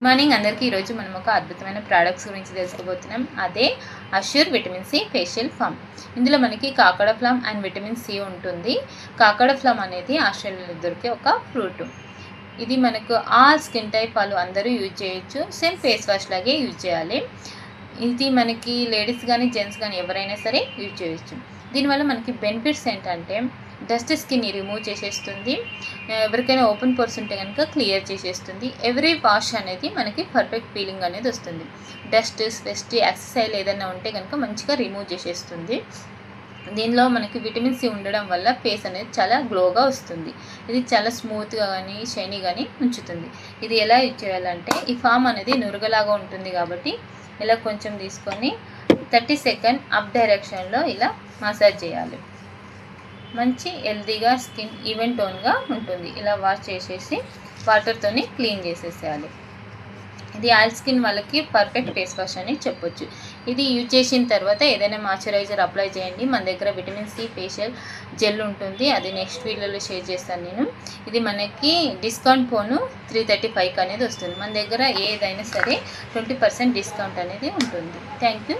Morning అందరికీ ఈరోజు మనం ఒక అద్భుతమైన ప్రోడక్ట్స్ గురించి తెలుసుకోబోతున్నాం. అదే assure vitamin C facial foam. ఇందులో మనకి Kakadu plum and vitamin C ఉంటుంది. కాకడ ఫ్లామ్ అనేది ఆస్ట్రేలియాలో దొరికే ఒక ఫ్రూట్. ఇది మనకు ఆల్ స్కిన్ టైప్ వాళ్ళు అందరూ యూజ్ చేయొచ్చు. సేమ్ ఫేస్ వాష్ లాగే యూజ్ చేయాలి. ఇది మనకి లేడీస్ కానీ జెంట్స్ కానీ ఎవరైనా సరే యూజ్ చేయొచ్చు. దీనివల్ల మనకి బెనిఫిట్స్ ఏంటంటే డస్ట్ స్కిన్ని రిమూవ్ చేసేస్తుంది. ఎవరికైనా ఓపెన్ పోర్స్ ఉంటే కనుక క్లియర్ చేసేస్తుంది. ఎవ్రీ వాష్ అనేది మనకి పర్ఫెక్ట్ ఫీలింగ్ అనేది వస్తుంది. డస్ట్ స్వెస్ట్ ఎక్సర్సైజ్ ఏదైనా ఉంటే కనుక మంచిగా రిమూవ్ చేసేస్తుంది. దీనిలో మనకి విటమిన్ సి ఉండడం వల్ల ఫేస్ అనేది చాలా గ్లోగా వస్తుంది. ఇది చాలా స్మూత్గా కానీ షైనీ కానీ ఉంచుతుంది. ఇది ఎలా యూజ్ చేయాలంటే ఈ ఫామ్ అనేది నురగలాగా ఉంటుంది కాబట్టి ఇలా కొంచెం తీసుకొని 30 సెకండ్ అప్ డైరెక్షన్లో ఇలా మసాజ్ చేయాలి. మంచి హెల్తీగా స్కిన్ ఈవెన్ టోన్గా ఉంటుంది. ఇలా వాష్ చేసేసి వాటర్తోని క్లీన్ చేసేసేయాలి. ఇది ఆయిల్ స్కిన్ వాళ్ళకి పర్ఫెక్ట్ ఫేస్ వాష్ అని చెప్పొచ్చు. ఇది యూజ్ చేసిన తర్వాత ఏదైనా మాయిశ్చరైజర్ అప్లై చేయండి. మన దగ్గర విటమిన్ సి ఫేషియల్ జెల్ ఉంటుంది. అది నెక్స్ట్ వీడియోలో షేర్ చేస్తాను నేను. ఇది మనకి డిస్కౌంట్ పోను 335 అనేది వస్తుంది. మన దగ్గర ఏదైనా సరే 20% డిస్కౌంట్ అనేది ఉంటుంది. Thank you.